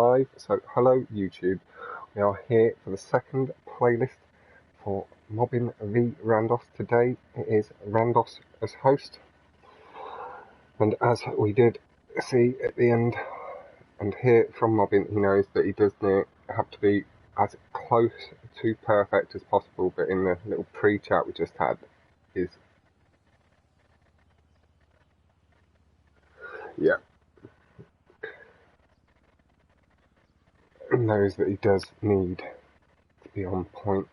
live. So hello YouTube, we are here for the second playlist for Mobbin v RHANDOSS. Today it is RHANDOSS as host, and as we did see at the end and hear from Mobbin, he knows that he does have to be as close to perfect as possible, but in the little pre-chat we just had is knows that he does need to be on point.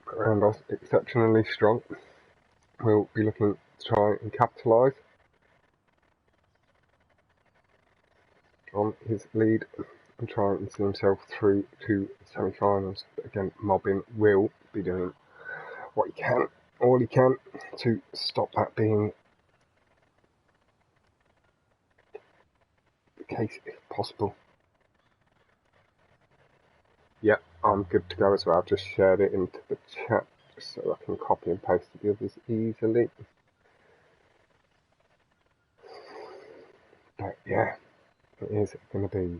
RHANDOSS exceptionally strong. We'll be looking to try and capitalise on his lead and try and see himself through to semi-finals. But again, Mobbin will be doing what he can, all he can, to stop that being the case if possible. Yeah, I'm good to go as well. I've just shared it into the chat just so I can copy and paste the others easily. But yeah, it is going to be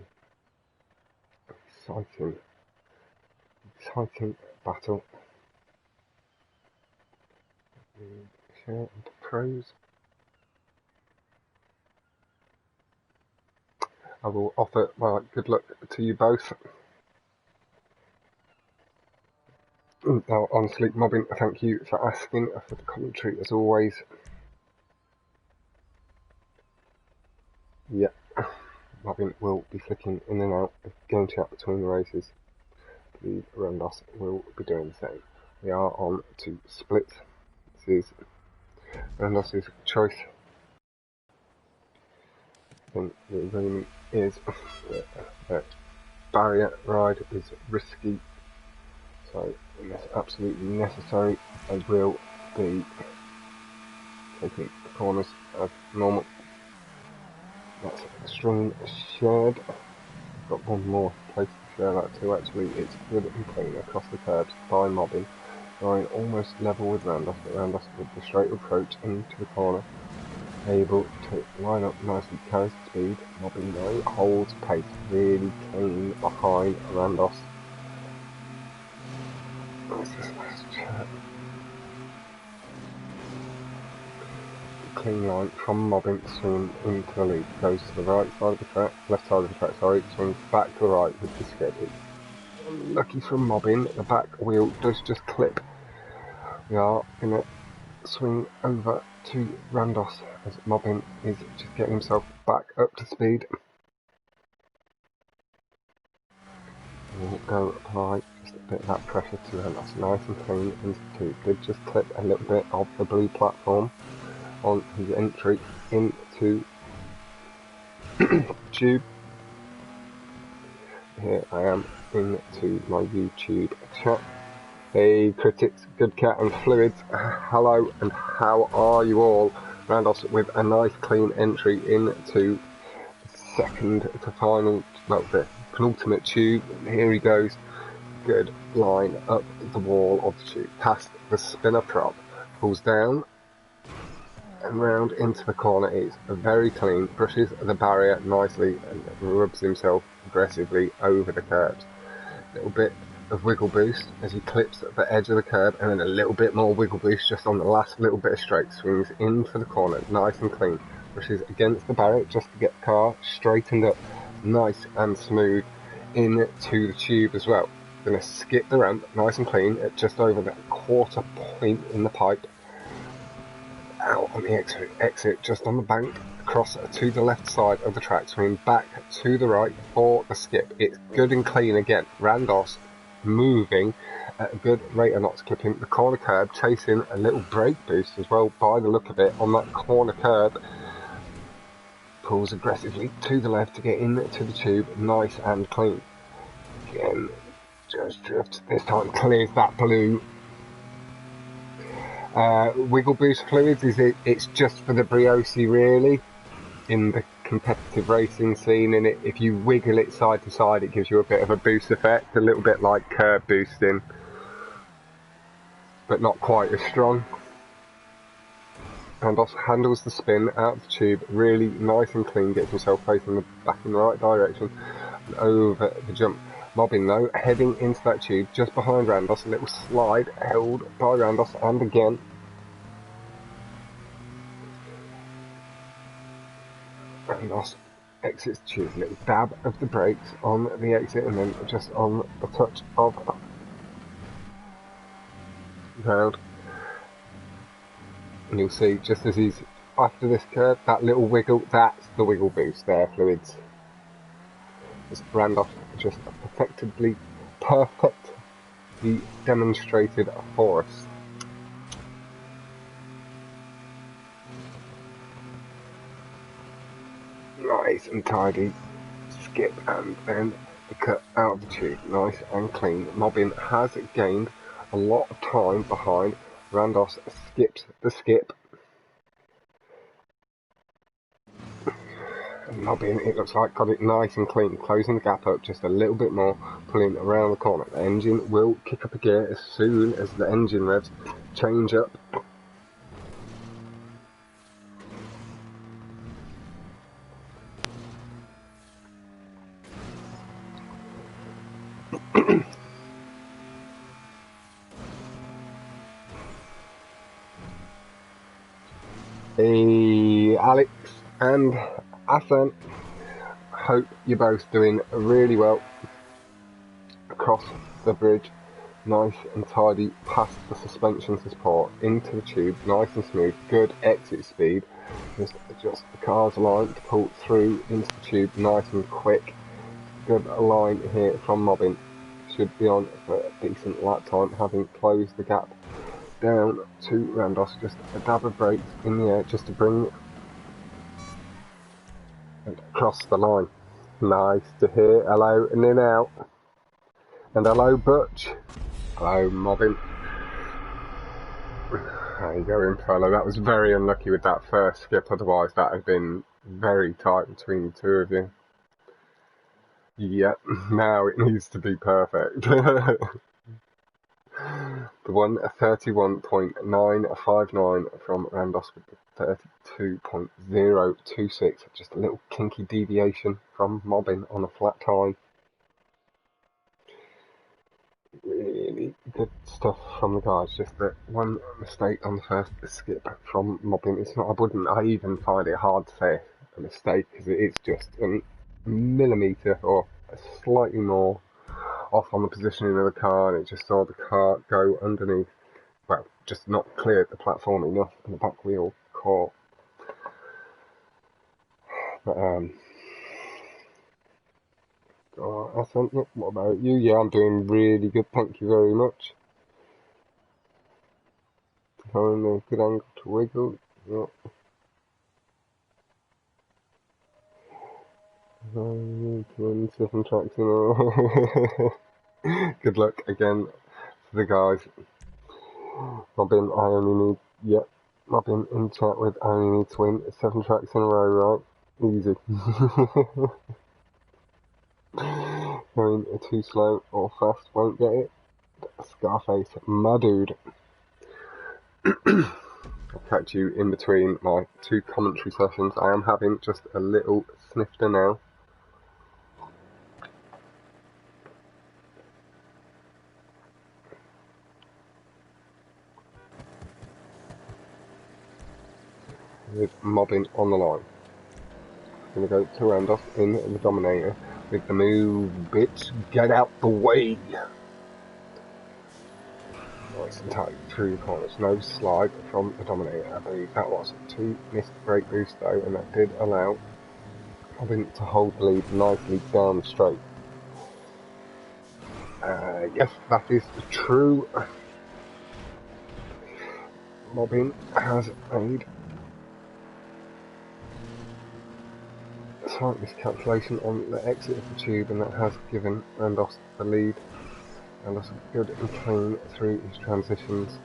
an exciting battle. Share into pros. I will offer my good luck to you both. Now, honestly, Mobbin, thank you for asking for the commentary as always. Yeah, Mobbin will be flicking in and out of game chat between the races. The RHANDOSS will be doing the same. We are on to splits. This is RHANDOSS's choice. And the agreement is that barrier ride is risky, so unless absolutely necessary, I will be taking the corners as normal. That's stream shared. I've got one more place to share that to. Actually, it's good and clean across the curbs by Mobbin, going almost level with RHANDOSS, but RHANDOSS with the straight approach into the corner, able to line up nicely, carries speed. Mobbin though holds pace really clean behind RHANDOSS. What's this last chat? Clean line from Mobbin, swing into the lead, goes to the right side of the track, left side of the track, sorry, swings back to the right with the skip. Lucky from Mobbin, the back wheel does just clip. We are going to swing over to RHANDOSS as Mobbin is just getting himself back up to speed. We'll go apply just a bit of that pressure to RHANDOSS, nice and clean into two. Did just clip a little bit of the blue platform on his entry into tube. Here I am into my YouTube chat. Hey critics, good cat and fluids, hello and how are you all? RHANDOSS with a nice clean entry into second to final, well, the penultimate tube. Here he goes, good line up the wall of the tube, past the spinner prop, pulls down and round into the corner. Is very clean, brushes the barrier nicely and rubs himself aggressively over the curbs. A little bit of wiggle boost as he clips at the edge of the curb, and then a little bit more wiggle boost just on the last little bit of straight, swings into the corner nice and clean, brushes against the barrier just to get the car straightened up nice and smooth into the tube as well. Gonna skip the ramp nice and clean at just over that quarter point in the pipe, out on the exit just on the bank, across to the left side of the track, swinging back to the right for the skip. It's good and clean again. RHANDOSS moving at a good rate of knots, clipping the corner curb, chasing a little brake boost as well by the look of it on that corner curb. Pulls aggressively to the left to get into the tube, nice and clean. Again, just drift, this time clears that blue. Wiggle boost fluids, it's just for the Brioche really, in the competitive racing scene, and if you wiggle it side to side it gives you a bit of a boost effect, a little bit like curb boosting, but not quite as strong. RHANDOSS handles the spin out of the tube really nice and clean, gets himself facing the back in the right direction and over the jump. Mobbin though, heading into that tube just behind RHANDOSS, a little slide held by RHANDOSS, and again RHANDOSS exits the tube, a little dab of the brakes on the exit and then just on a touch of ground. And you'll see just as he's after this curve, that little wiggle, that's the wiggle boost there, fluids. As RHANDOSS just perfectly demonstrated for us. Nice and tidy skip and then the cut out of the tube, nice and clean. Mobbin has gained a lot of time behind. RHANDOSS skips the skip. And Mobbin, it looks like, got it nice and clean, closing the gap up just a little bit more, pulling around the corner. The engine will kick up a gear as soon as the engine revs change up. Hey, Alex and Hassan, hope you're both doing really well. Across the bridge, nice and tidy, past the suspension support, into the tube, nice and smooth, good exit speed. Just adjust the car's line to pull through into the tube, nice and quick. Good line here from Mobbin, should be on for a decent lap time, having closed the gap down to RHANDOSS. Just a dab of brakes in the air just to bring it across the line. Nice to hear. Hello and in out. And hello Butch. Hello Mobbin. How you going, fella? That was very unlucky with that first skip, otherwise that had been very tight between the two of you. Yep, now it needs to be perfect. The 1:31.959 from RHANDOSS with the 32.026. Just a little kinky deviation from Mobbin on a flat time. Really good stuff from the guys. Just that one mistake on the first skip from Mobbin. It's not. I even find it hard to say a mistake because it is just a millimetre or slightly more off on the positioning of the car, and it just saw the car go underneath, well, just not clear the platform enough, and the back wheel caught. But, what about you? Yeah, I'm doing really good, thank you very much. Finding a good angle to wiggle. Yeah. Seven tracks in a row. Good luck again to the guys. Mobbin, I only need, yep, Mobbin in chat with I only need to win 7 tracks in a row, right? Easy. Going too slow or fast won't get it. Scarface, my dude. I'll catch you in between my 2 commentary sessions. I am having just a little snifter now. With Mobbin on the line. I'm going to go to RHANDOSS in the Dominator with the move, bitch, get out the way! Nice and tight through the corners, no slide from the Dominator. I believe that was 2 missed brake boost though, and that did allow Mobbin to hold the lead nicely down the straight. Yes, that is true. Mobbin has made a slight miscalculation on the exit of the tube, and that has given RHANDOSS the lead. RHANDOSS good and clean through his transitions.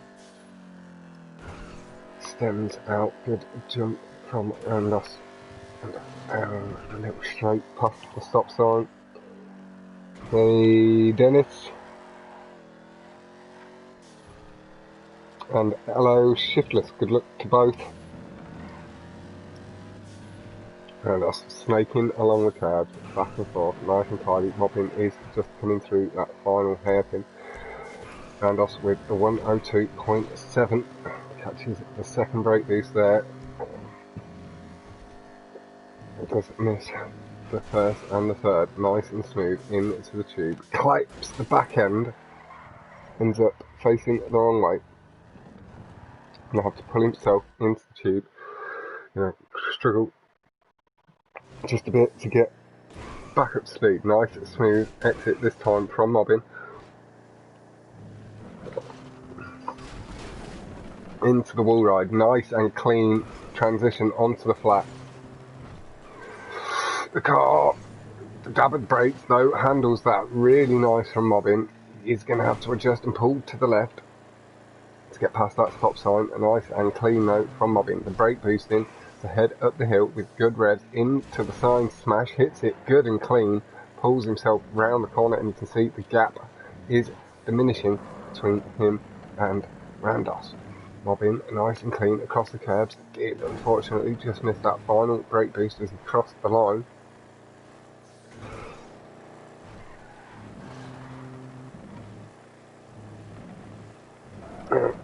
Stems out, good jump from RHANDOSS. And a little straight past the stop sign. Hey Dennis. And hello Shiftless, good luck to both. RHANDOSS snaking along the curbs, back and forth, nice and tidy. Mobbin is just coming through that final hairpin. RHANDOSS with the 102.7 catches the second brake boost there. It does miss the first and the third, nice and smooth into the tube. Clips the back end, ends up facing the wrong way. Gonna have to pull himself into the tube. Struggle just a bit to get back up to speed. Nice smooth exit this time from Mobbin. Into the wall ride, nice and clean transition onto the flat. The car, the dabbered brakes though, handles that really nice from Mobbin. He's going to have to adjust and pull to the left to get past that stop sign. A nice and clean though from Mobbin. The brake boosting to head up the hill with good revs into the sign smash, hits it good and clean, pulls himself round the corner, and you can see the gap is diminishing between him and RHANDOSS. Mobbin nice and clean across the curbs. Did unfortunately just miss that final brake boost as he crossed the line.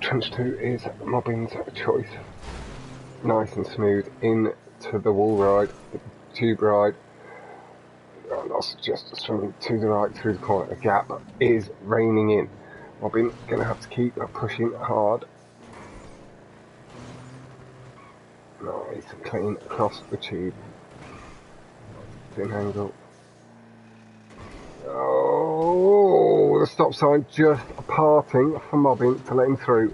Trench 2 is Mobbin's choice. Nice and smooth into the wall ride, the tube ride. RHANDOSS just swimming to the right through the corner. The gap is reining in. Mobbin going to have to keep pushing hard. Nice and clean across the tube. Thin angle. Oh, the stop sign just parting for Mobbin to let him through.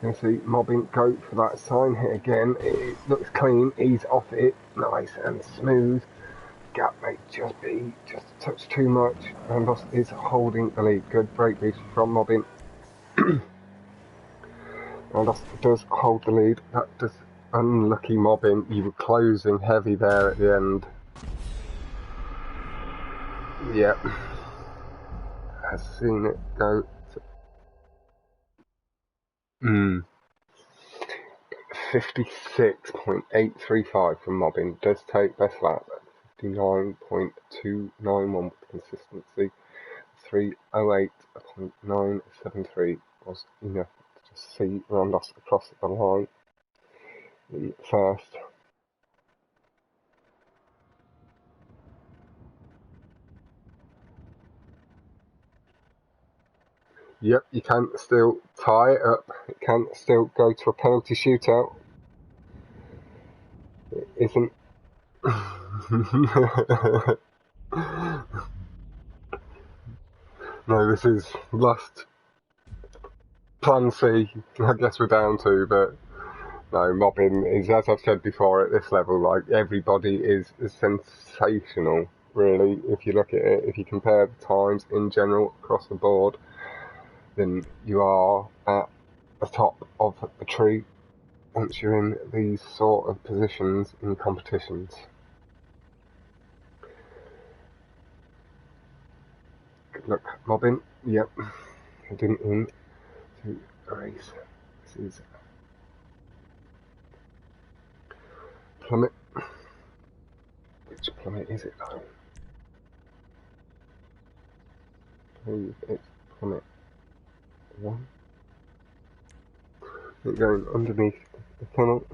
You can see Mobbin go for that sign hit again. It looks clean. He's off it. Nice and smooth. Gap may just be just a touch too much. RHANDOSS is holding the lead. Good brake boost from Mobbin. RHANDOSS does hold the lead. That does unlucky Mobbin. You were closing heavy there at the end. Yep. Has seen it go to 56.835 from Mobbin. Does take best lap at 59.291 with consistency. 308.973 was enough to see RHANDOSS across the line in first. Yep, you can still tie it up. It can still go to a penalty shootout. It isn't. No, this is last plan C. I guess we're down to, but no, Mobbin is, as I've said before, at this level, like, everybody is sensational, really. If you look at it, if you compare the times in general across the board, then you are at the top of the tree once you're in these sort of positions in competitions. Good luck, Mobbin. Yep, heading in to a race. This is Plummet. Which Plummet is it though? I believe it's Plummet 1. It's going underneath the tunnel.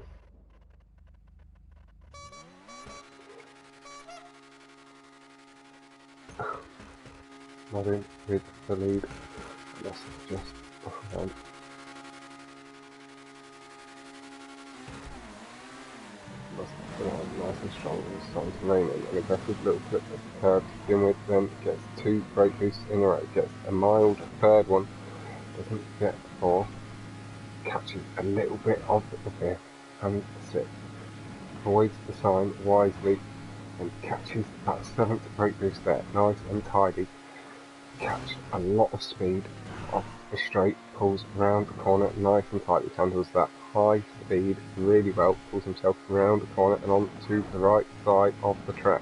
Mobbin with the lead. That's just behind. Nice and strong, and starting to rain, and an aggressive little flip of the curve to begin with, then gets 2 brake boosts in a row, gets a mild third one, doesn't get 4, catches a little bit of the 5th and 6th, avoids the sign wisely, and catches that 7th brake boost there, nice and tidy, catch a lot of speed off the straight, pulls round the corner nice and tightly, handles that high speed really well, pulls himself round the corner and onto the right side of the track.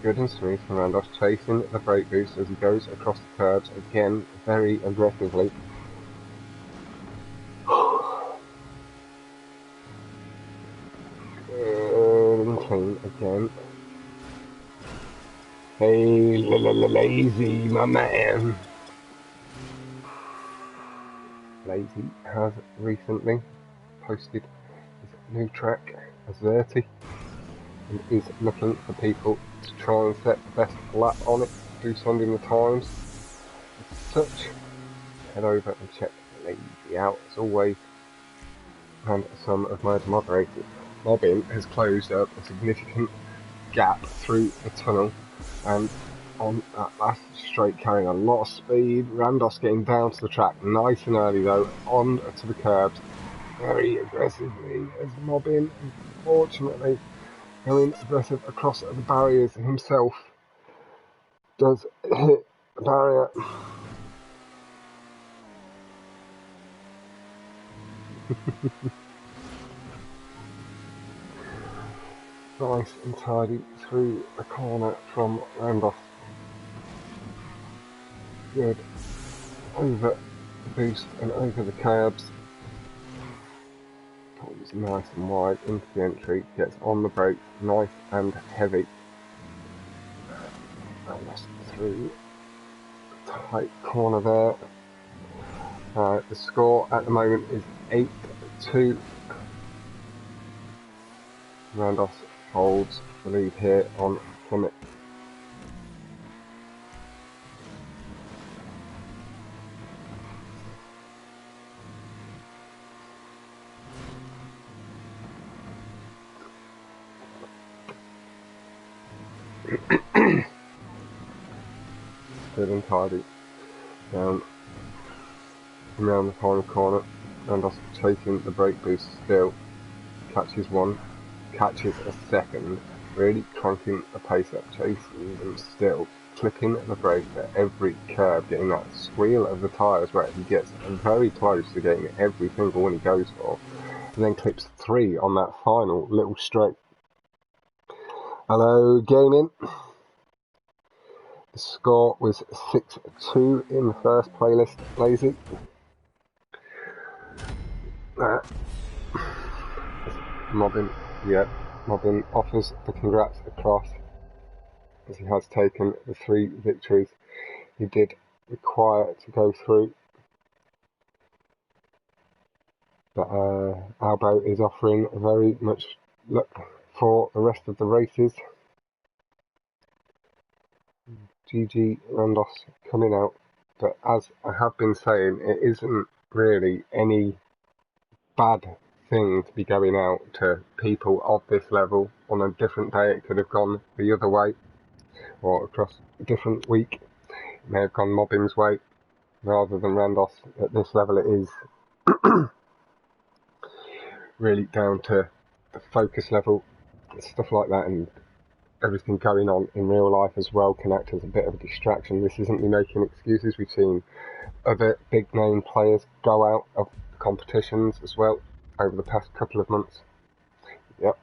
Good and smooth from RHANDOSS, chasing the brake boost as he goes across the curbs, again very aggressively. clean again. Hey, Lazy, my man. Lazy has recently posted his new track, Azerty, and is looking for people to try and set the best lap on it, do something in the times. As such, head over and check Lazy out as always, and some of my moderators. Mobbin has closed up a significant gap through the tunnel, and on that last straight carrying a lot of speed. RHANDOSS getting down to the track nice and early though, on to the curbs very aggressively as Mobbin, unfortunately, going aggressive across the barriers himself, does hit the barrier. Nice and tidy through the corner from RHANDOSS. Good. Over the boost and over the curbs. Pulls nice and wide into the entry, gets on the brakes, nice and heavy. RHANDOSS through the tight corner there. The score at the moment is 8-2. RHANDOSS holds the lead here on Plymouth. Good and tidy down around the final corner. RHANDOSS taking the brake boost still, catches one, catches a second, really cranking the pace up, chasing them still, flicking the brake at every curve, getting that squeal of the tyres where he gets very close to getting every single one he goes for, and then clips 3 on that final little straight. Hello gaming. The score was 6-2 in the first playlist, Lazy. Mobbin, yeah, Mobbin offers the congrats across, as he has taken the 3 victories he did require to go through. But Albo is offering very much luck for the rest of the races. GGMOBBIN coming out, but as I have been saying, it isn't really any bad thing to be going out to people of this level. On a different day it could have gone the other way, or across a different week it may have gone Mobbin's way rather than RHANDOSS. At this level it is really down to the focus level and stuff like that, and everything going on in real life as well can act as a bit of a distraction. This isn't me making excuses. We've seen other big name players go out of competitions as well over the past couple of months. Yep.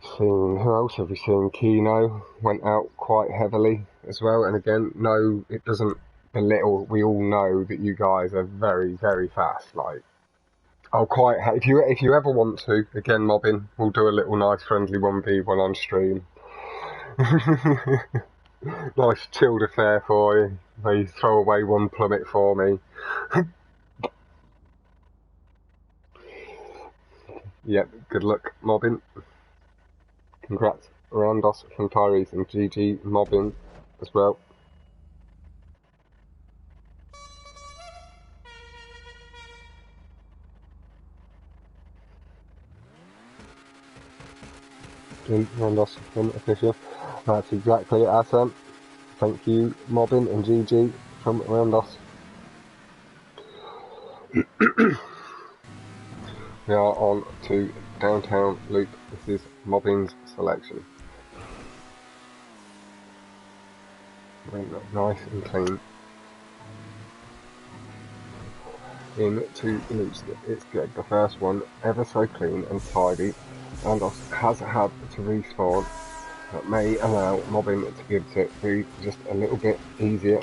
Seen, who else have we seen? Kino went out quite heavily as well, and again, no, it doesn't belittle. We all know that you guys are very, very fast. Like, I'll quite if you ever want to, again, Mobbin, we'll do a little nice friendly 1v1 on stream. Nice chilled affair for you. They throw away 1 plummet for me. Yep, good luck, Mobbin. Congrats, RHANDOSS from Tyrese and GGMOBBIN as well. RHANDOSS from official. That's exactly it, Assam. Thank you, Mobbin and GG from RHANDOSS. We are on to Downtown Loop. This is Mobbin's selection. Nice and clean. Into the loops. It's good. The first one, ever so clean and tidy. RHANDOSS has had to respawn. That may allow Mobbin to be able to breathe just a little bit easier.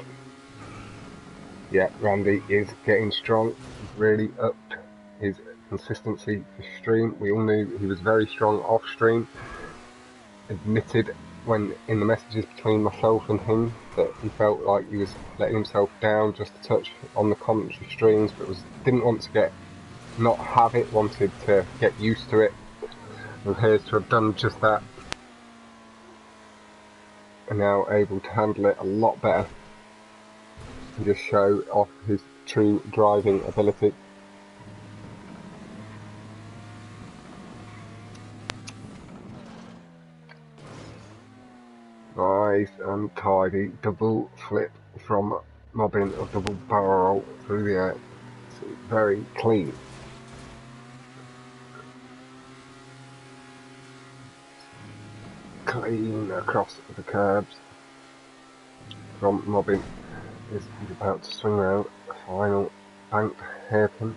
Yeah, Randy is getting strong. He's really upped his consistency for stream. We all knew he was very strong off stream. Admitted when in the messages between myself and him that he felt like he was letting himself down just a touch on the commentary streams, but didn't want to not have it, wanted to get used to it, and appears to have done just that, and now able to handle it a lot better and just show off his true driving ability. Nice and tidy double flip from Mobbin, a double barrel roll through the air. It's very clean. Clean across the curbs from Mobbin. He's about to swing around a final banked hairpin,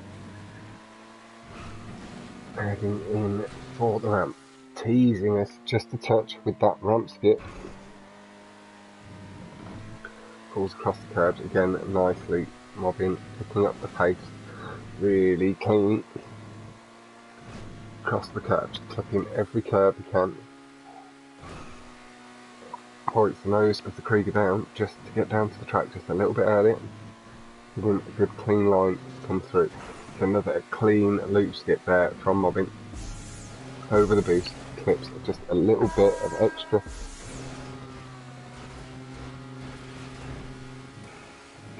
heading in for the ramp, teasing us just a touch with that ramp skip. Pulls across the curbs again nicely. Mobbin picking up the pace, really clean across the curbs, clipping every curb he can. Points the nose of the Krieger down just to get down to the track just a little bit earlier. Giving a good clean line to come through. It's another clean loop skip there from Mobbin. Over the boost, clips just a little bit of extra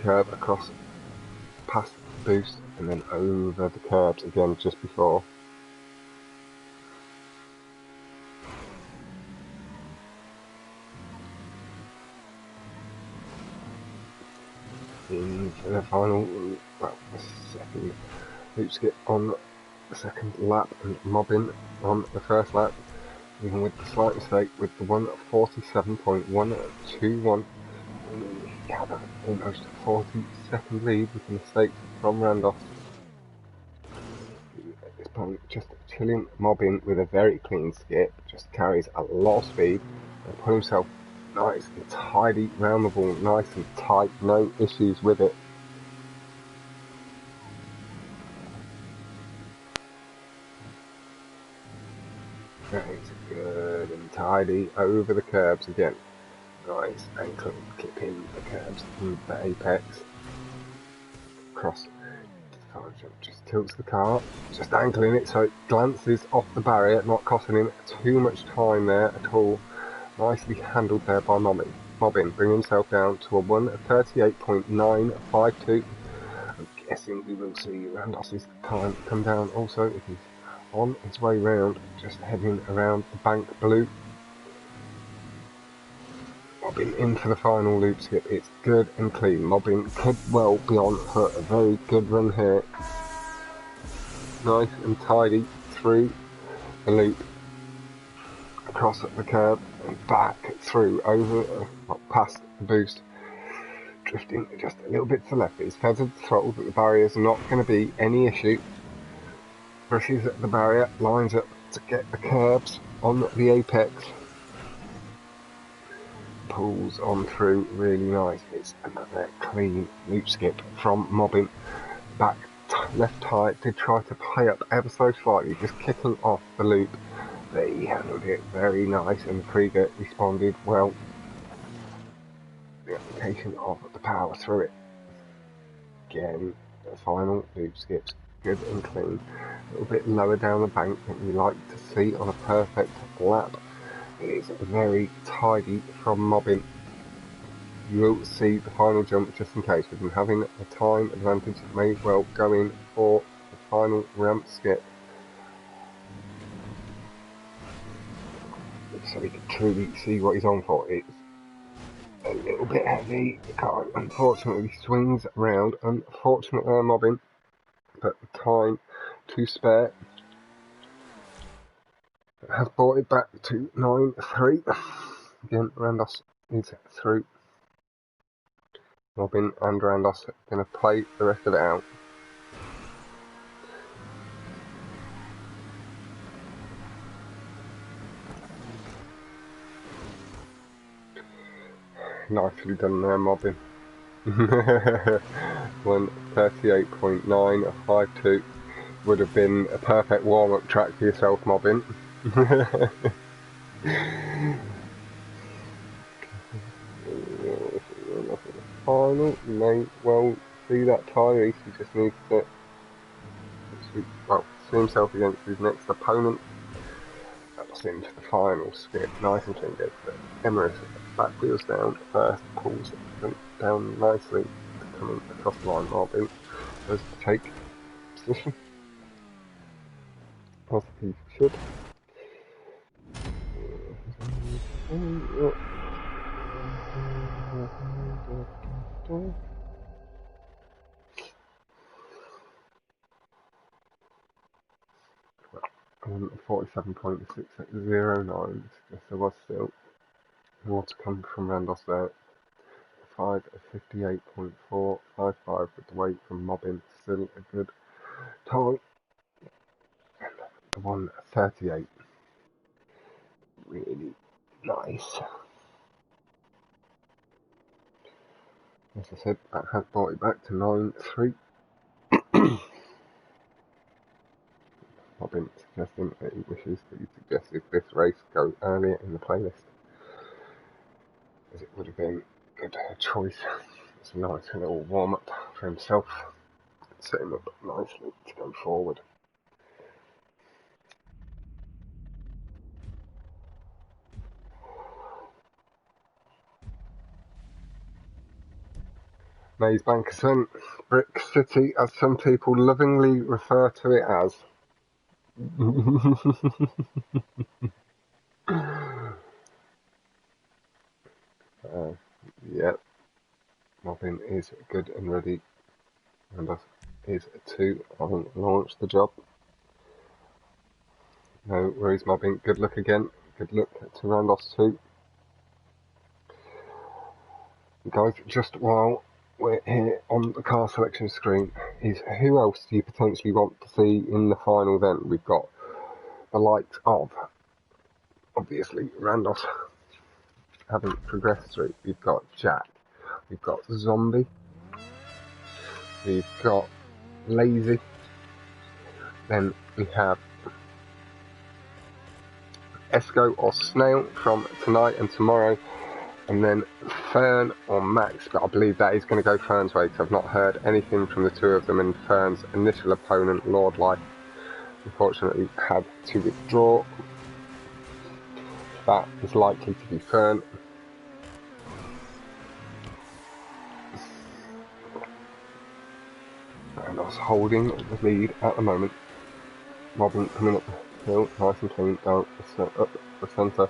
curb across past the boost and then over the curbs again just before. Into the final, well, the second loop skip on the second lap, and Mobbin on the first lap, even with the slight mistake with the 1:47.121. He had almost 40-second lead with the mistake from RHANDOSS. At this point, just chilling Mobbin with a very clean skip, just carries a lot of speed and put himself nice and tidy round the ball, nice and tight, no issues with it. It's good and tidy over the curbs again. Nice and clean, clipping the curbs and the apex. Across the final jump, just tilts the car, just angling it so it glances off the barrier, not costing him too much time there at all. Nicely handled there by Mobbin, bringing himself down to a 1:38.952. I'm guessing we will see RHANDOSS's time come down also if he's on his way round, just heading around the bank blue. Mobbin in for the final loop skip. It's good and clean. Mobbin could well be on for a very good run here. Nice and tidy through the loop, across the curb and back through over past the boost, drifting just a little bit to the left. It's feathered the throttle, but the barriers are not going to be any issue. Brushes at the barrier, lines up to get the curbs on the apex, pulls on through really nice. It's another clean loop skip from Mobbin. Back left tyre did try to play up ever so slightly, just kicking off the loop, but he handled it very nice and the Krieger responded well. The application of the power through it. Again, the final loop skips good and clean. A little bit lower down the bank than we like to see on a perfect lap. It is very tidy from Mobbin. You will see the final jump just in case. With him having a time advantage, may well go in for the final ramp skip, so we can truly see what he's on for. It's a little bit heavy. The car unfortunately swings around. Unfortunately, Mobbin, but the time to spare has brought it back to 9.3. Again, RHANDOSS is through. Mobbin and RHANDOSS are going to play the rest of it out. Nicely done there, Mobbin. 1:38.952. would have been a perfect warm-up track for yourself, Mobbin. Final, you may well see that Tyrese. He just needs to see himself against his next opponent. That's into the final skip, nice and clean. Gets the Emirates back wheels down first, pulls them down nicely, coming across the line. Marvin does take position, as he should. On 47.609, there was still more to come from RHANDOSS there. 5:58.455 with the weight from Mobbin, still a good time. And the 1:38, really nice. As I said, that has brought it back to 9.3. Mobbin suggesting that he wishes that he suggested this race go earlier in the playlist, as it would have been a good choice. It's a nice little warm up for himself, set him up nicely to go forward. Maze Bankerson, Brick City, as some people lovingly refer to it as. Yeah, Mobbin is good and ready, and is to launch the job. No worries, Mobbin. Good luck again. Good luck to RHANDOSS too. Guys, just while we're here on the car selection screen, is who else do you potentially want to see in the final then? We've got the likes of, obviously, RHANDOSS having progressed through. We've got Jack, we've got Zombie, we've got Lazy, then we have Esco or Snail from tonight and tomorrow, and then Fern or Max, but I believe that is going to go Fern's way, because I've not heard anything from the two of them, and Fern's initial opponent, Lord Life, unfortunately had to withdraw. That is likely to be Fern. And I was holding the lead at the moment. Mobbin coming up the hill, nice and clean, down up the centre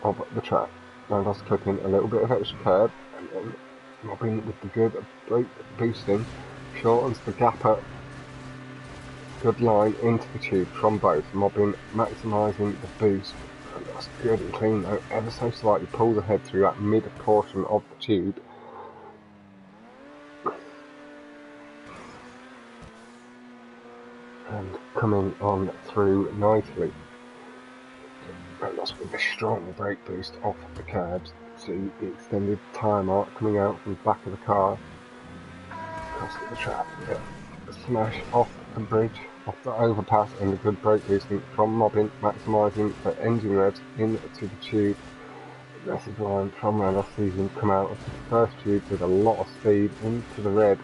of the track. RHANDOSS clipping a little bit of extra curb, and then Mobbin with the good brake boosting shortens the gap up. Good line into the tube from both. Mobbin maximising the boost. And that's good and clean though. Ever so slightly pulls ahead through that mid portion of the tube. And coming on through nicely. RHANDOSS with a strong brake boost off the curbs. See the extended tyre mark coming out from the back of the car. Across the track. Yeah. Smash off the bridge, off the overpass, and a good brake boosting from Mobbin, maximising the engine revs into the tube. Aggressive line from RHANDOSS, sees him come out of the first tube with a lot of speed into the red.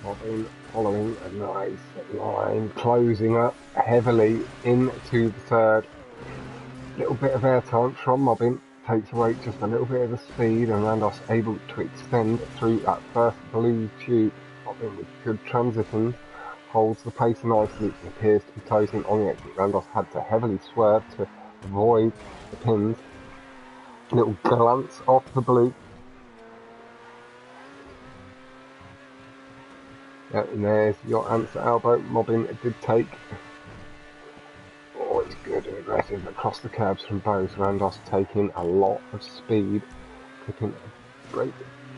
Mobbin following a nice line, closing up heavily into the third. Little bit of airtime from Mobbin, takes away just a little bit of the speed, and RHANDOSS able to extend through that first blue tube. Mobbin with good transitions, holds the pace nicely, and appears to be closing on the exit. RHANDOSS had to heavily swerve to avoid the pins. Little glance off the blue. Yeah, and there's your answer, Albo. Mobbin did take. Oh, it's good and aggressive across the curbs from both. RHANDOSS taking a lot of speed, clipping a brake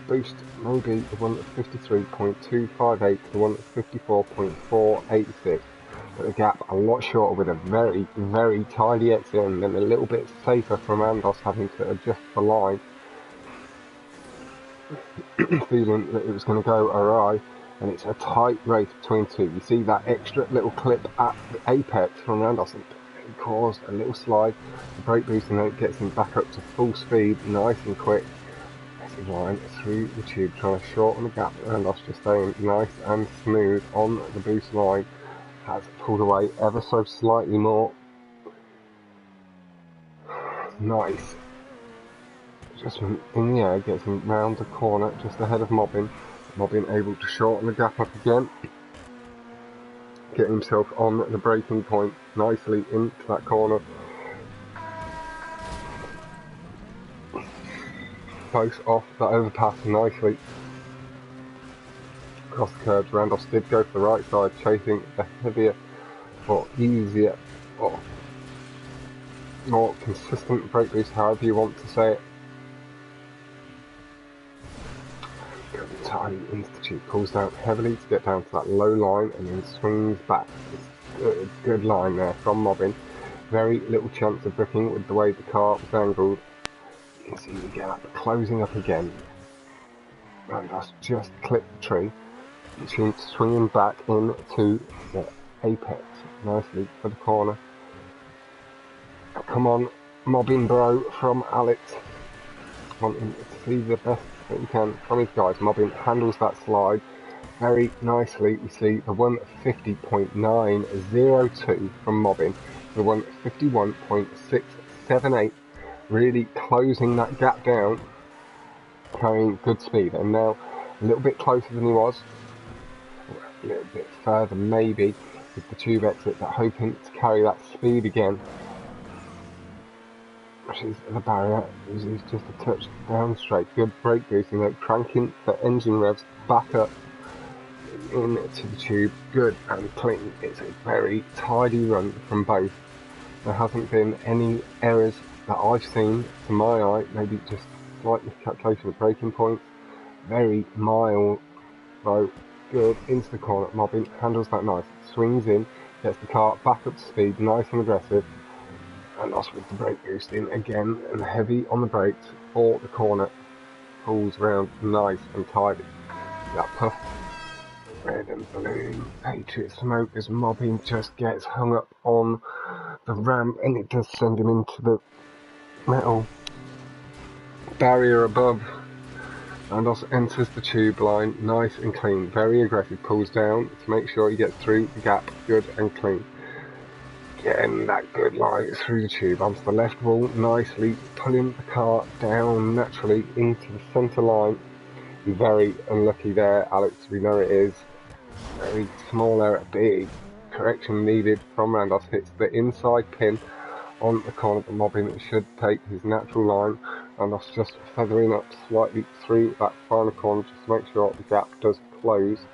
boost, maybe the one at 53.258 to the one at 54.486, but the gap a lot shorter with a very, very tidy exit, and then a little bit safer from RHANDOSS having to adjust the line, feeling that it was going to go awry, and it's a tight race between two. You see that extra little clip at the apex from RHANDOSS, and it caused a little slide. The brake boost, and then it gets him back up to full speed, nice and quick. Racing line through the tube, trying to shorten the gap. RHANDOSS just staying nice and smooth on the boost line. Has pulled away ever so slightly more. Nice. Just in the air, gets him round the corner just ahead of Mobbin. Mobbin able to shorten the gap up again. Get himself on the braking point nicely into that corner. Close off that overpass nicely. Across the curbs, RHANDOSS did go for the right side, chasing the heavier or easier or more consistent brake boost, however you want to say it. Tight into the tube, pulls down heavily to get down to that low line and then swings back. It's good line there from Mobbin. Very little chance of bricking with the way the car was angled. You can see the gap closing up again. RHANDOSS just clipped the tree. Swinging back into the apex nicely for the corner. Come on, Mobbin bro from Alex. Wanting to see the best that he can from his guys. Mobbin handles that slide very nicely. We see the 150.902 from Mobbin, the 151.678, really closing that gap down, carrying good speed, and now a little bit closer than he was, a little bit further maybe with the tube exit, but hoping to carry that speed again. Is the barrier, is just a touch down straight. Good brake boosting, though, cranking the engine revs back up into the tube. Good and clean. It's a very tidy run from both. There hasn't been any errors that I've seen to my eye, maybe just slight miscalculation of braking points. Very mild though. Good into the corner. Mobbin handles that nice. Swings in, gets the car back up to speed, nice and aggressive. RHANDOSS with the brake boosting again and heavy on the brakes for the corner. Pulls round nice and tidy. That puff, red and blue, Patriot smoke as Mobbin just gets hung up on the ramp, and it does send him into the metal barrier above. RHANDOSS enters the tube line nice and clean, very aggressive, pulls down to make sure he gets through the gap good and clean. Getting that good line through the tube onto the left wall nicely, pulling the car down naturally into the centre line. Very unlucky there, Alex, we know it is. Very small error, big correction needed from RHANDOSS. Hits the inside pin on the corner, but Mobbin should take his natural line. RHANDOSS just feathering up slightly through that final corner just to make sure the gap does close.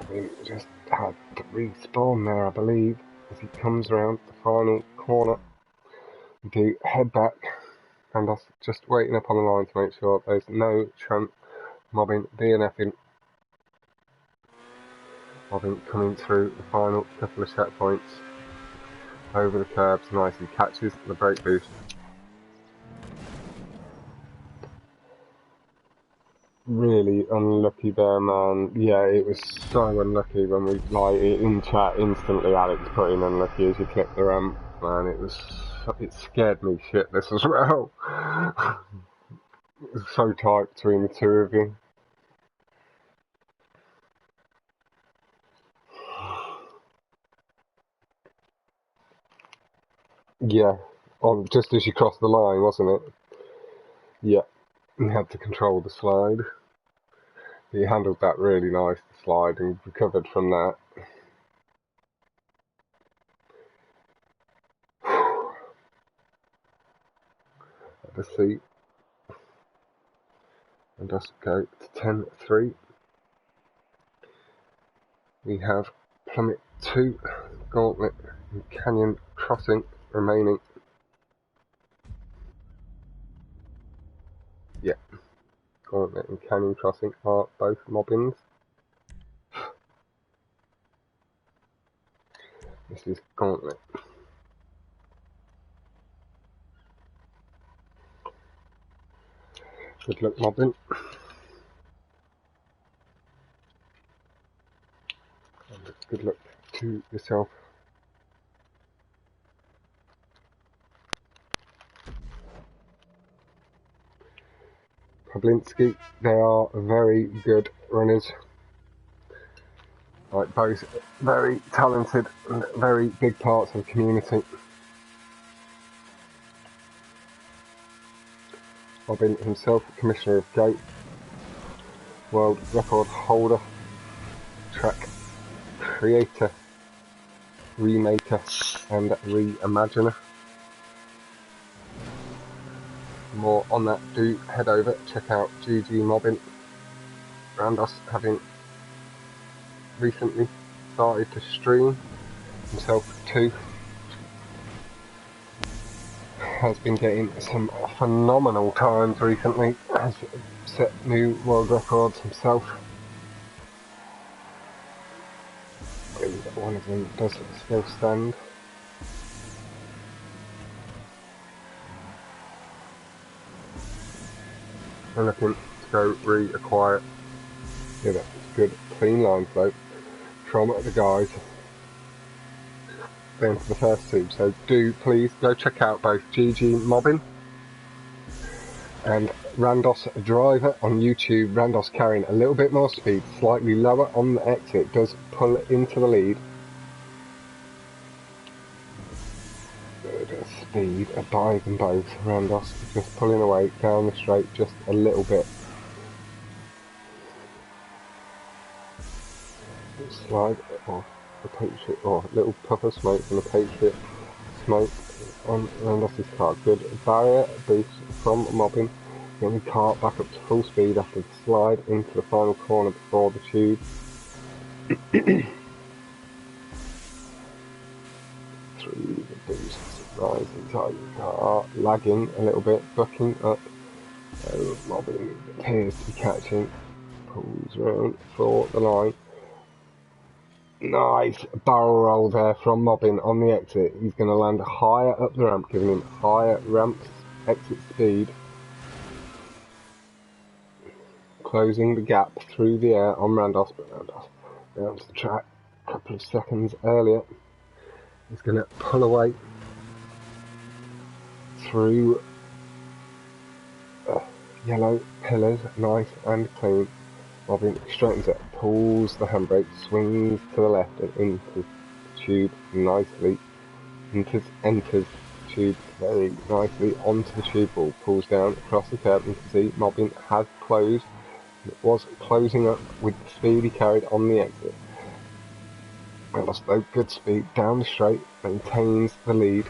Mobbin just had to respawn there, I believe, as he comes around the final corner. We do head back, and that's just waiting up on the line to make sure there's no chance Mobbin DNFing. Mobbin coming through the final couple of checkpoints over the curbs nicely, catches the brake boost. Really unlucky there, man. Yeah, it was so unlucky when we, like, in chat instantly Alex put in unlucky as you clip the ramp. Man, it scared me shitless as well. It was so tight between the two of you. Yeah, just as you crossed the line, wasn't it? Yeah, you had to control the slide. He handled that really nice, the slide, and recovered from that. At the seat. And just go to 10-3. We have Plummet 2, Gauntlet and Canyon Crossing remaining. Yeah, Gauntlet and Canyon Crossing are both Mobbins. This is Gauntlet. Good luck, Mobbin. to yourself. Pawlinski, they are very good runners. Like both very talented and very big parts of the community. Mobbin himself, Commissioner of GATE, world record holder, track creator, remaker and reimaginer. More on that, do head over, check out GGMOBBIN. RHANDOSS having recently started to stream himself too. Has been getting some phenomenal times recently, has set new world records himself. And one of them does still stand. I'm looking to go reacquire. Yeah, that's good clean line flow from the guys down to the first two. So do please go check out both GGMOBBIN and RHANDOSS Driver on YouTube. RHANDOSS carrying a little bit more speed, slightly lower on the exit, does pull into the lead. Good speed by them both. RHANDOSS just pulling away down the straight just a little bit. Slide off the Patriot, or a little puff of smoke from the Patriot smoke on RHANDOSS's car. Good barrier boost from Mobbin. Getting the car back up to full speed after the slide into the final corner before the tube. Through the boost, rising tight car, lagging a little bit, bucking up. So Mobbin appears to be catching, pulls round for the line. Nice barrel roll there from Mobbin on the exit. He's going to land higher up the ramp, giving him higher ramp exit speed. Closing the gap through the air on RHANDOSS, but RHANDOSS down to the track a couple of seconds earlier. He's going to pull away through yellow pillars, nice and clean. Mobbin straightens it, pulls the handbrake, swings to the left and into the tube nicely. Enters the tube very nicely onto the tube wall, pulls down across the curb. You can see Mobbin has closed. It was closing up with the speed he carried on the exit. RHANDOSS though, good speed down the straight, maintains the lead.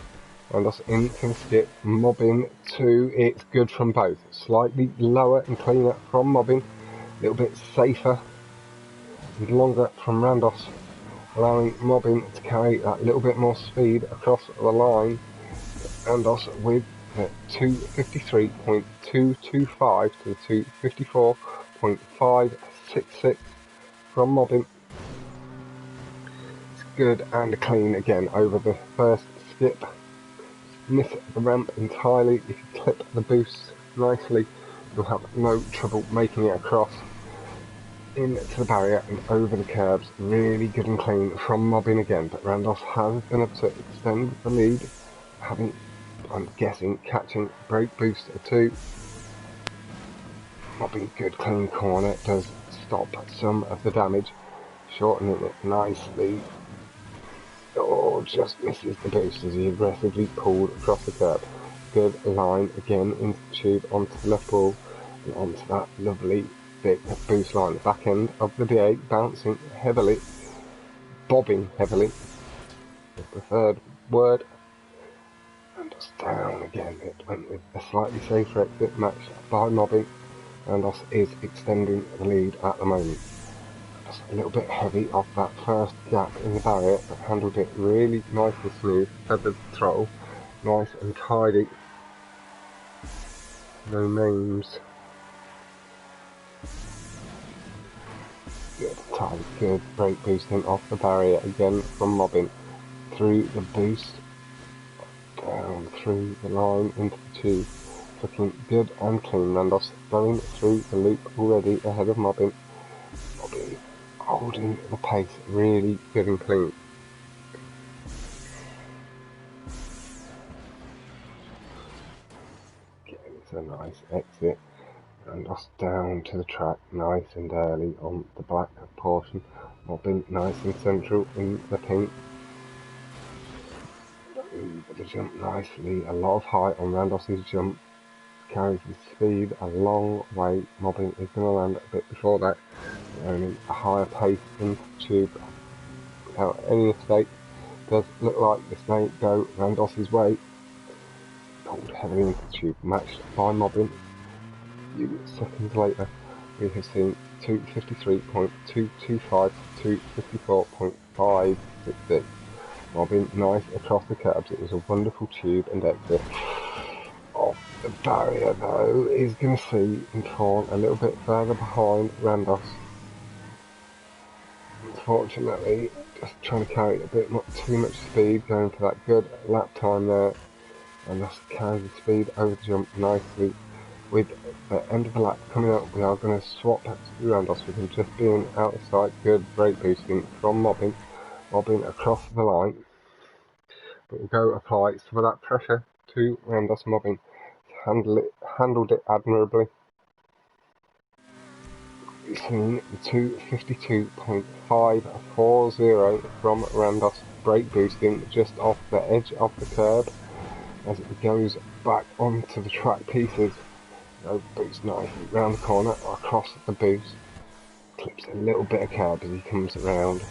RHANDOSS into the skip, Mobbin 2, it's good from both. Slightly lower and cleaner from Mobbin. A little bit safer and longer from RHANDOSS, allowing Mobbin to carry that little bit more speed across the line. RHANDOSS with the 253.225 to the 254.566 from Mobbin. It's good and clean again over the first skip. Miss the ramp entirely. If you clip the boost nicely, you'll have no trouble making it across into the barrier and over the curbs. Really good and clean from Mobbin again, but RHANDOSS has been able to extend the lead, having, I'm guessing, catching brake boost or two. Mobbin good clean corner, does stop some of the damage, shortening it nicely. Oh, just misses the boost as he aggressively pulled across the curb. Good line again into the tube, onto the left wall and onto that lovely big boost line. The back end of the V8 bouncing heavily, bobbing heavily, the preferred word, and just down again. It went with a slightly safer exit matched by Mobbin. RHANDOSS is extending the lead at the moment. Just a little bit heavy off that first gap in the barrier, but handled it really nice and smooth. Feathered throttle, nice and tidy. No names. Good tight, good brake boosting off the barrier again from Mobbin. Through the boost, down through the line into the tube. Looking good and clean. RHANDOSS going through the loop already ahead of Mobbin. Mobbin holding the pace, really good and clean. It's a nice exit. RHANDOSS down to the track nice and early on the black portion. Mobbin nice and central in the pink. Over the jump nicely. A lot of height on RHANDOSS's jump. Carries his speed a long way. Mobbin is going to land a bit before that. Only a higher pace into the tube without any mistake. Does look like this may go RHANDOSS's way. Pulled heavily into the tube, matched by Mobbin. A few seconds later, we have seen 253.225 to 254.566. Mobbin nice across the curbs. It was a wonderful tube and exit. Off the barrier though, is going to see and fall a little bit further behind RHANDOSS. Unfortunately, just trying to carry a bit not too much speed, going for that good lap time there. And that's carries the speed over the jump nicely. With the end of the lap coming up, we are going to swap to RHANDOSS with him just being out of sight. Good brake boosting from Mobbin. Mobbin across the line. But we'll go apply some of that pressure to RHANDOSS. Mobbin handled it admirably. We've seen 252.540 from RHANDOSS, brake boosting just off the edge of the curb as it goes back onto the track pieces. No boost nicely round the corner across the boost. Clips a little bit of curb as he comes around.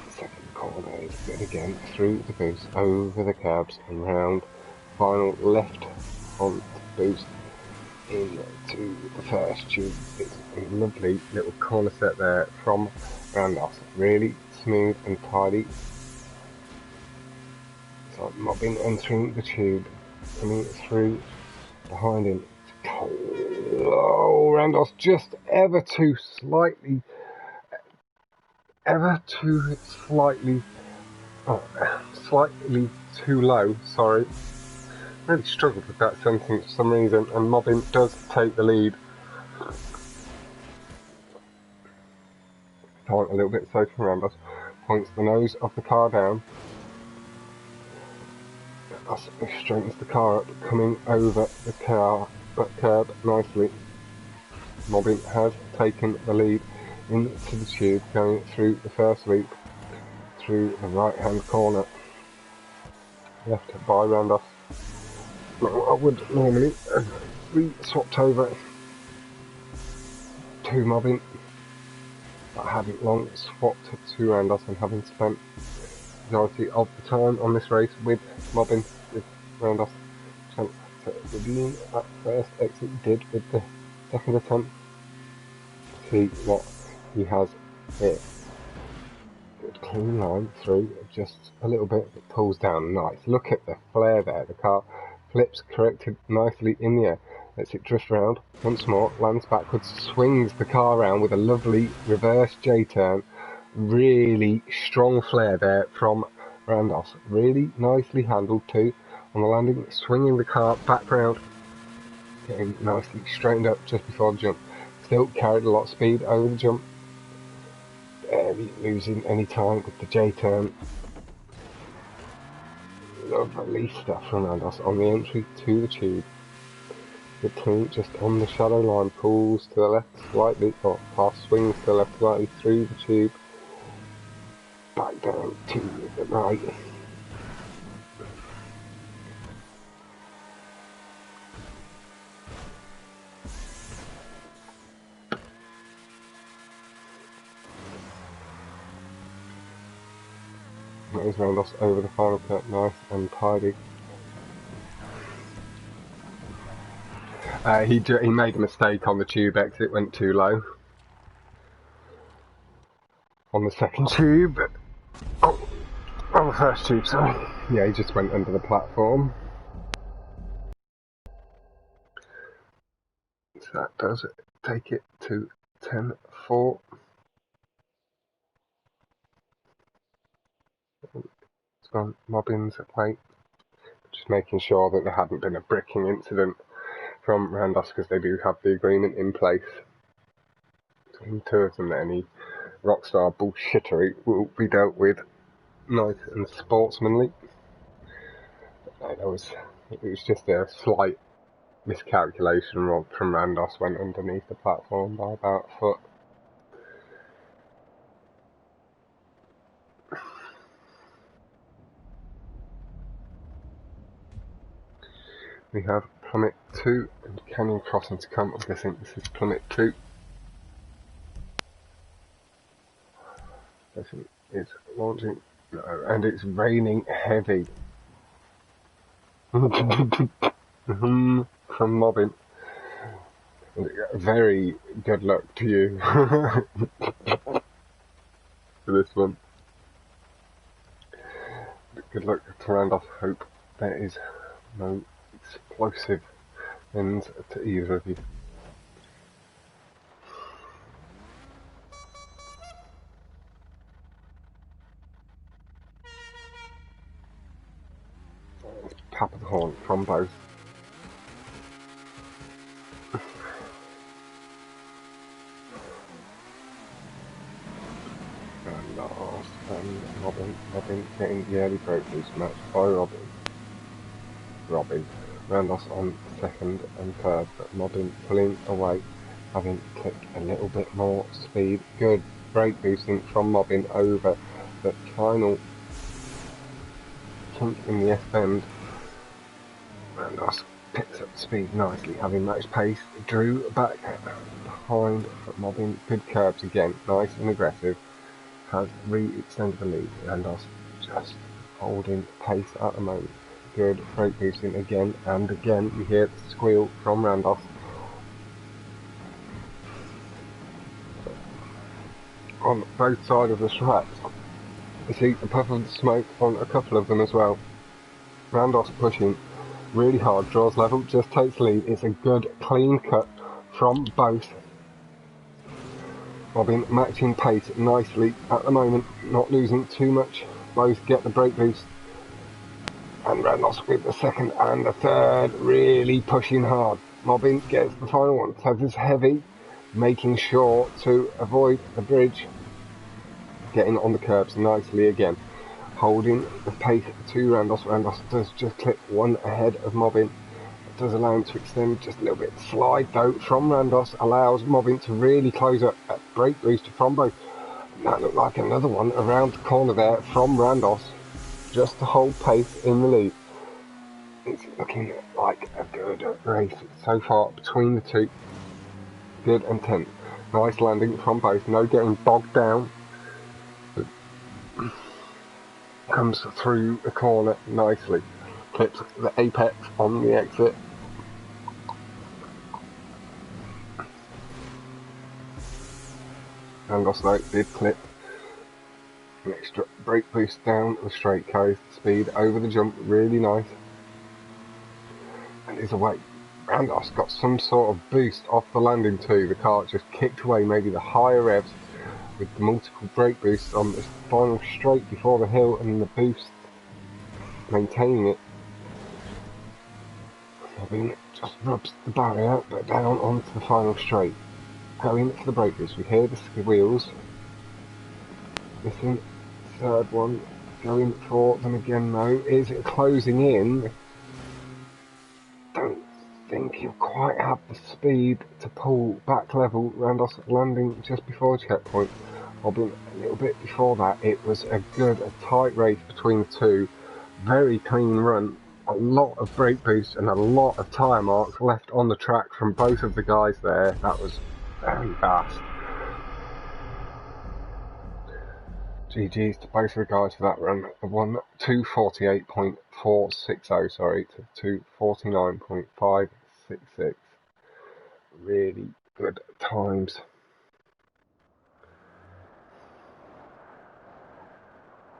Second corner is good again through the boost, over the curbs and round. Final left on the boost into the first tube. It's a lovely little corner set there from RHANDOSS. Really smooth and tidy. So Mobbin entering the tube, coming through behind him. Oh, RHANDOSS just ever too slightly, slightly too low, sorry. Really struggled with that sentence for some reason, and Mobbin does take the lead. Time a little bit safe from RHANDOSS, points the nose of the car down. Straightens the car up, coming over the curb nicely. Mobbin has taken the lead into the tube, going through the first loop, through the right hand corner, left by RHANDOSS. I would normally be swapped over to Mobbin, but I hadn't long swapped to RHANDOSS, and having spent the majority of the time on this race with Mobbin, with RHANDOSS, chance to redeem that first exit he did with the second attempt. See what he has here. Good clean line through, just a little bit, it pulls down nice. Look at the flare there, the car flips corrected nicely in the air, lets it drift round once more, lands backwards, swings the car around with a lovely reverse J-turn. Really strong flare there from RHANDOSS, really nicely handled too on the landing, swinging the car back round, getting nicely straightened up just before the jump. Still carried a lot of speed over the jump, barely losing any time with the J-turn. Lovely stuff from RHANDOSS on the entry to the tube. The clean just on the shadow line, pulls to the left slightly, or half swings to the left slightly through the tube, back down to the right. That is RHANDOSS over the final cut, nice and tidy. He made a mistake on the tube exit, went too low. On the second tube, on the first tube, sorry. Yeah, he just went under the platform. So that does take it to 10-4. It's gone Mobbin's way. Just making sure that there hadn't been a bricking incident from RHANDOSS, because they do have the agreement in place between two of them that any rockstar bullshittery will be dealt with nice and sportsmanly. It was just a slight miscalculation. Rob from RHANDOSS went underneath the platform by about a foot. We have Plummet 2 and Canyon Crossing to come. I'm guessing this is Plummet 2. I think it's launching. No, and it's raining heavy. From Mobbin. Very good luck to you for this one. Good luck to RHANDOSS. Hope there is no explosive ends to either of you. Let's pap of the horn from both. And Robin getting the early break boost match by Robin. RHANDOSS on second and third, but Mobbin pulling away, having clicked a little bit more speed. Good brake boosting from Mobbin over the final kink in the S-bend. RHANDOSS picks up speed nicely, having matched pace. Drew back behind, but Mobbin good curbs again, nice and aggressive. Has re-extended the lead. RHANDOSS just holding pace at the moment. Good brake boosting again and again. You hear the squeal from RHANDOSS. On both sides of the tracks, you see a puff of smoke on a couple of them as well. RHANDOSS pushing really hard, draws level, just takes lead. It's a good clean cut from both. Mobbin matching pace nicely at the moment, not losing too much. Both get the brake boost. And RHANDOSS with the second and the third, really pushing hard. Mobbin gets the final one. So this heavy, making sure to avoid the bridge. Getting on the curbs nicely again. Holding the pace to RHANDOSS. RHANDOSS does just clip one ahead of Mobbin. Does allow him to extend just a little bit. Slide though from RHANDOSS allows Mobbin to really close up at brake boost from both. And that looked like another one around the corner there from RHANDOSS, just to hold pace in the lead. It's looking like a good race so far between the two. Good and tense. Nice landing from both. No getting bogged down. Comes through the corner nicely. Clips the apex on the exit. RHANDOSS though did clip an extra brake boost down the straight, carries the speed over the jump, really nice, and is away. RHANDOSS got some sort of boost off the landing too. The car just kicked away maybe the higher revs with the multiple brake boosts on the final straight before the hill, and the boost maintaining it. Mobbin just rubs the barrier but down onto the final straight. Going for the brake boost, we hear the squeals. Missing third one, going for them again though. Is it closing in? Don't think you quite have the speed to pull back level. RHANDOSS landing just before checkpoint. Mobbin a little bit before that. It was a tight race between the two. Very clean run. A lot of brake boost and a lot of tyre marks left on the track from both of the guys there. That was very fast. GG's to both of the guys for that run. The one 2:48.460, sorry, to 2:49.566. Really good times.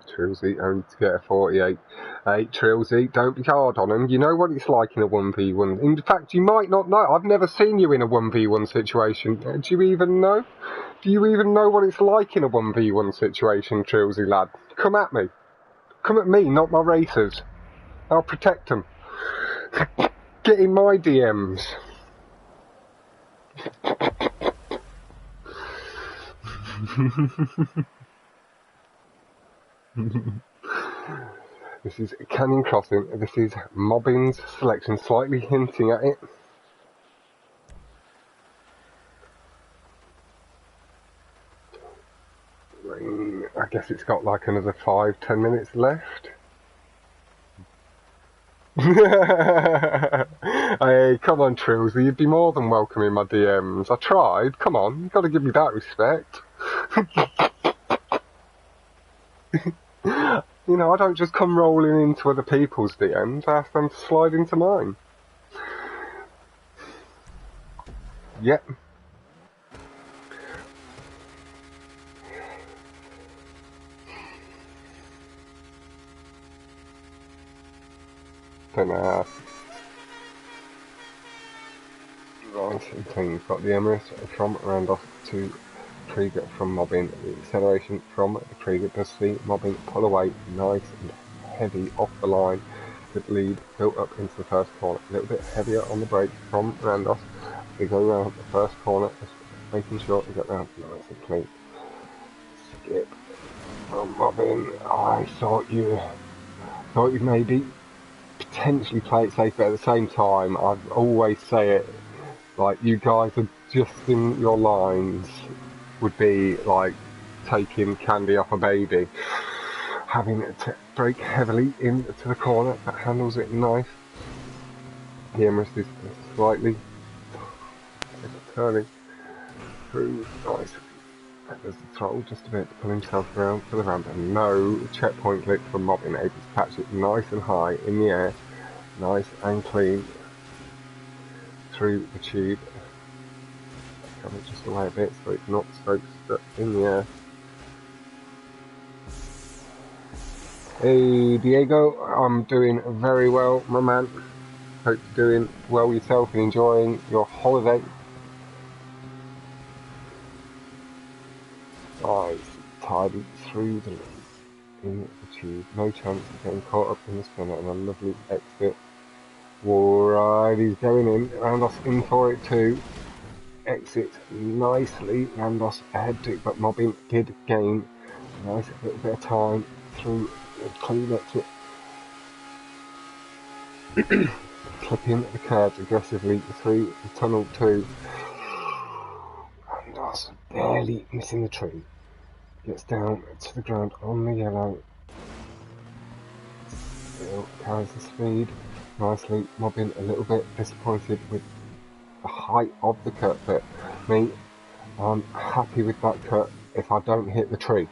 Trilsy only to get a 48. Hey, Trilsy, don't be hard on him. You know what it's like in a 1v1. In fact, you might not know. I've never seen you in a 1v1 situation. Do you even know? Do you even know what it's like in a 1v1 situation, Trilsy lad? Come at me. Come at me, not my racers. I'll protect them. Get in my DMs. This is Canyon Crossing. This is Mobbin's selection, slightly hinting at it. guess it's got like another 5-10 minutes left. Hey, come on, Trills, you'd be more than welcome in my DMs. I tried. Come on, you've got to give me that respect. You know, I don't just come rolling into other people's DMs. I ask them to slide into mine. Yep. Don't know. Right, so you've got the Emirates from RHANDOSS to Krieger from Mobbin. The acceleration from the Krieger does see Mobbin pull away nice and heavy off the line. Good lead built up into the first corner. A little bit heavier on the brake from RHANDOSS. They go around the first corner, just making sure they get round nice and clean. Skip from Mobbin. I thought you maybe potentially play it safe, but at the same time, I always say it, like, you guys adjusting your lines would be like taking candy off a baby. Having to brake heavily into the corner, that handles it nice. The Emirates is slightly turning through nice. There's the throttle just a bit to pull himself around for the ramp, and no checkpoint glitch from Mobbin, able to catch it nice and high in the air, nice and clean through the tube. Come just away a bit so it's not so stuck in the air. Hey Diego, I'm doing very well, my man. Hope you're doing well yourself and enjoying your holiday. Nice, tidy through the lead in the tube. No chance of getting caught up in the spinner, and a lovely exit. Alright, he's going in. RHANDOSS in for it too. Exit nicely. RHANDOSS ahead too, but Mobbin did gain a nice little bit of time through the clean exit. Clipping the curves aggressively through the tunnel too. RHANDOSS barely missing the tree. Gets down to the ground on the yellow. Still carries the speed nicely. Mobbin a little bit disappointed with the height of the cut, but me, I'm happy with that cut if I don't hit the tree.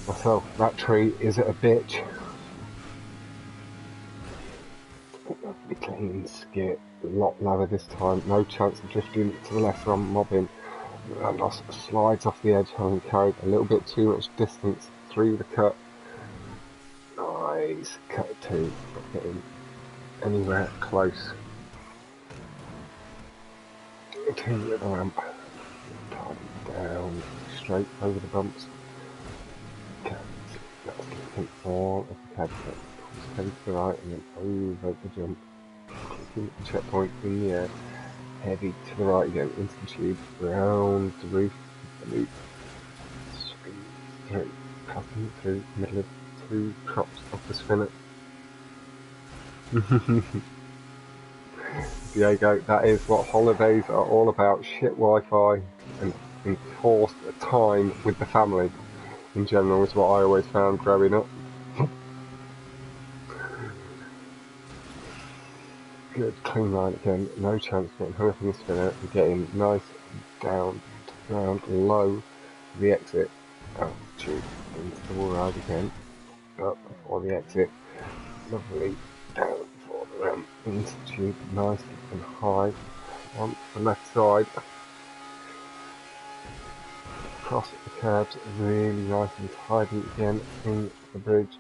Myself, that tree is a bitch. Lovely clean skip, a lot lower this time. No chance of drifting to the left from Mobbin. RHANDOSS slides off the edge, having carried a little bit too much distance through the cut. Nice cut two, not getting anywhere close to the ramp. Down, straight over the bumps. That's clicking all of the cab, heavy to the right and then over the jump. Clicking the checkpoint in the air. Heavy to the right again, into the tube, round the roof, the loop, squeeze through, cutting through the middle of two crops of the spinner. Diego, that is what holidays are all about, shit Wi-Fi and enforced time with the family in general is what I always found growing up. Good clean line again, no chance of getting hung up in the spinner, and getting nice down to the ground, low to the exit, out the tube, into the wall ride again, up before the exit, lovely, down before the ramp, into the tube, nice and high, on the left side, across the curbs, really nice and tidy again, in the bridge,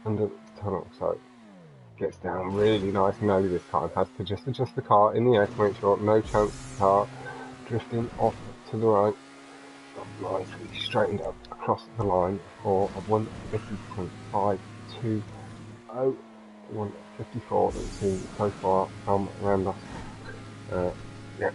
under the tunnel, so gets down really nice and early this time, has to just adjust the car in the air to make sure no chance of the car drifting off to the right. Got nicely straightened up across the line for a 150.520. 154 that we've seen so far from RHANDOSS. Yeah.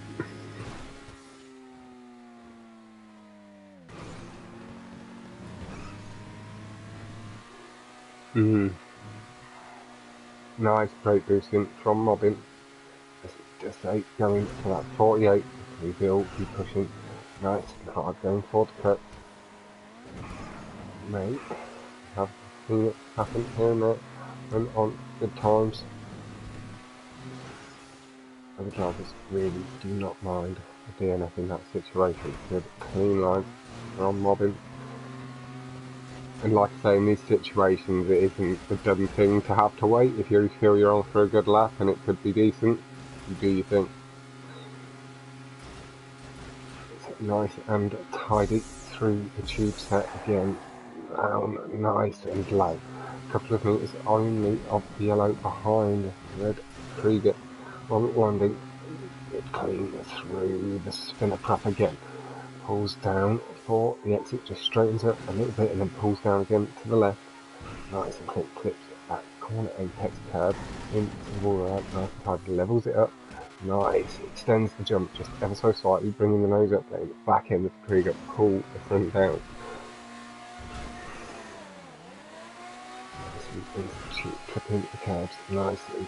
Nice brake boosting from Mobbin. Just going to that 48. We will be pushing nice and hard going for the cut. mate. I've seen it happen here and there, and on good times. Other drivers really do not mind the DNF in that situation. Good, clean line from Mobbin. And like I say, in these situations, it isn't the dumb thing to have to wait. If you feel you're on for a good lap and it could be decent, you do your thing. It's nice and tidy through the tube set again. Down nice and low. A couple of metres only of the yellow behind red Krieger. On landing, it clean through the spinner prop again. Pulls down for the exit, just straightens up a little bit and then pulls down again to the left. Nice and quick clips at corner apex curb into the wall right, nice and tidy, levels it up. Nice, extends the jump just ever so slightly, bringing the nose up, then back in with the Krieger, pull the front down. Clipping the curbs nicely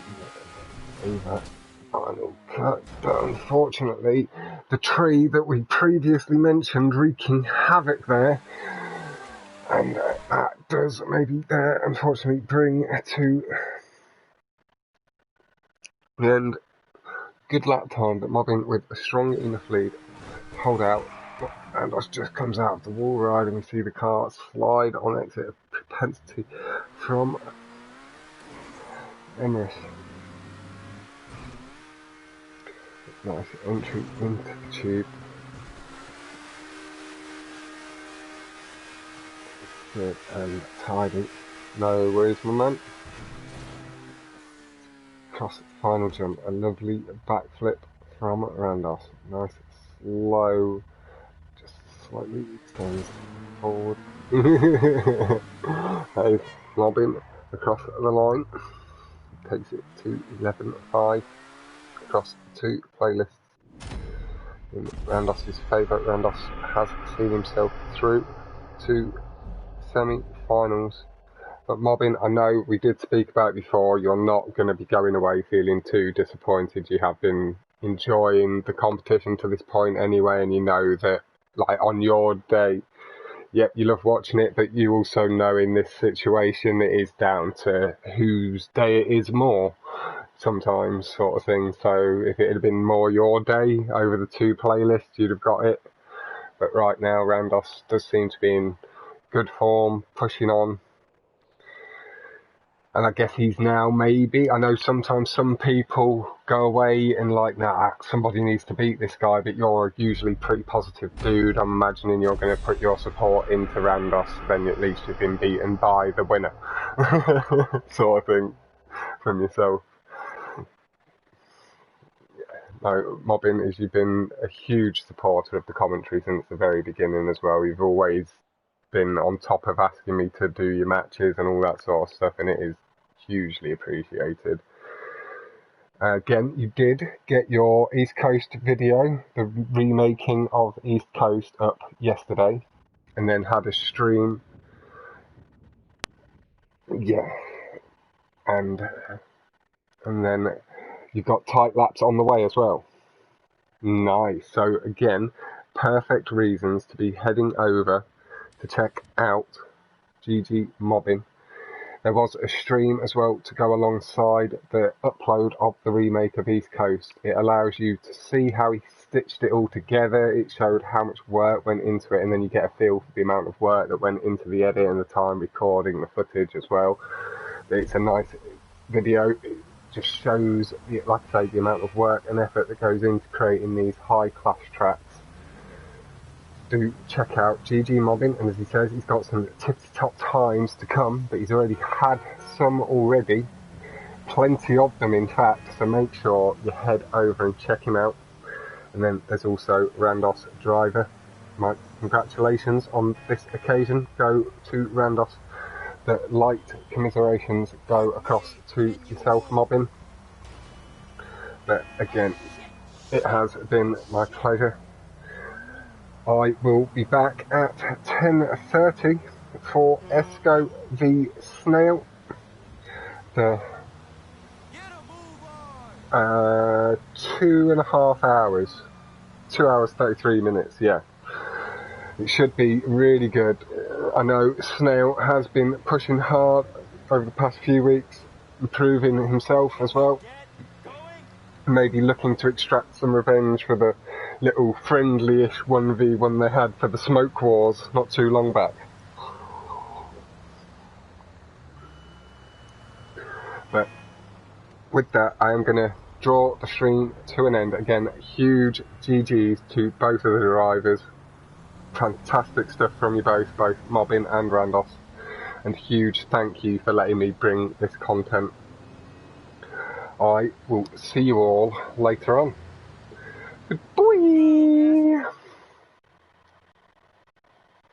over. Final cut, but unfortunately the tree that we previously mentioned wreaking havoc there, and that does maybe unfortunately bring to the end. Good lap time, but Mobbin with a strong enough lead, hold out, and RHANDOSS just comes out of the wall ride and we see the car slide on exit of propensity from Emirates. Nice entry into the tube. Good and tidy. No worries, my man. Across the final jump, a lovely backflip from RHANDOSS. Nice, slow, just slightly extends forward. Hey, Mobbin across the line. Takes it to 11.5. Across two playlists in RHANDOSS's favour. RHANDOSS has seen himself through to semi-finals. But Mobbin, I know we did speak about before, you're not going to be going away feeling too disappointed. You have been enjoying the competition to this point anyway, and you know that, like, on your day, yep, you love watching it, but you also know in this situation it is down to whose day it is more. Sometimes, sort of thing. So if it had been more your day over the two playlists, you'd have got it. But right now, RHANDOSS does seem to be in good form, pushing on. And I guess he's now maybe, I know sometimes some people go away and like, nah, somebody needs to beat this guy, but you're usually a pretty positive dude. I'm imagining you're going to put your support into RHANDOSS, then at least you've been beaten by the winner, sort of thing, from yourself. No, Mobbin, as you've been a huge supporter of the commentary since the very beginning as well. You've always been on top of asking me to do your matches and all that sort of stuff, and it is hugely appreciated. Again, you did get your East Coast video, the remaking of East Coast, up yesterday, and then had a stream. Yeah, and then you've got tight laps on the way as well. Nice. So again, perfect reasons to be heading over to check out GGMOBBIN. There was a stream as well to go alongside the upload of the remake of East Coast. It allows you to see how he stitched it all together. It showed how much work went into it, and then you get a feel for the amount of work that went into the edit and the time recording the footage as well. It's a nice video. It just shows, like I say, the amount of work and effort that goes into creating these high-class tracks. Do check out GGMOBBIN, and as he says, he's got some tippy-top times to come, but he's already had some already, plenty of them in fact, so make sure you head over and check him out. And then there's also RHANDOSS driver. My congratulations on this occasion go to RHANDOSS. The light commiserations go across to yourself, Mobbin. But again, it has been my pleasure. I will be back at 10:30 for Esco v Snail. The 2.5 hours. 2 hours 33 minutes, yeah. It should be really good. I know Snail has been pushing hard over the past few weeks, improving himself as well. Maybe looking to extract some revenge for the little friendly-ish 1v1 they had for the Smoke Wars not too long back. But with that, I am going to draw the stream to an end. Again, huge GGs to both of the drivers. Fantastic stuff from you both Mobbin and RHANDOSS. And huge thank you for letting me bring this content. I will see you all later on.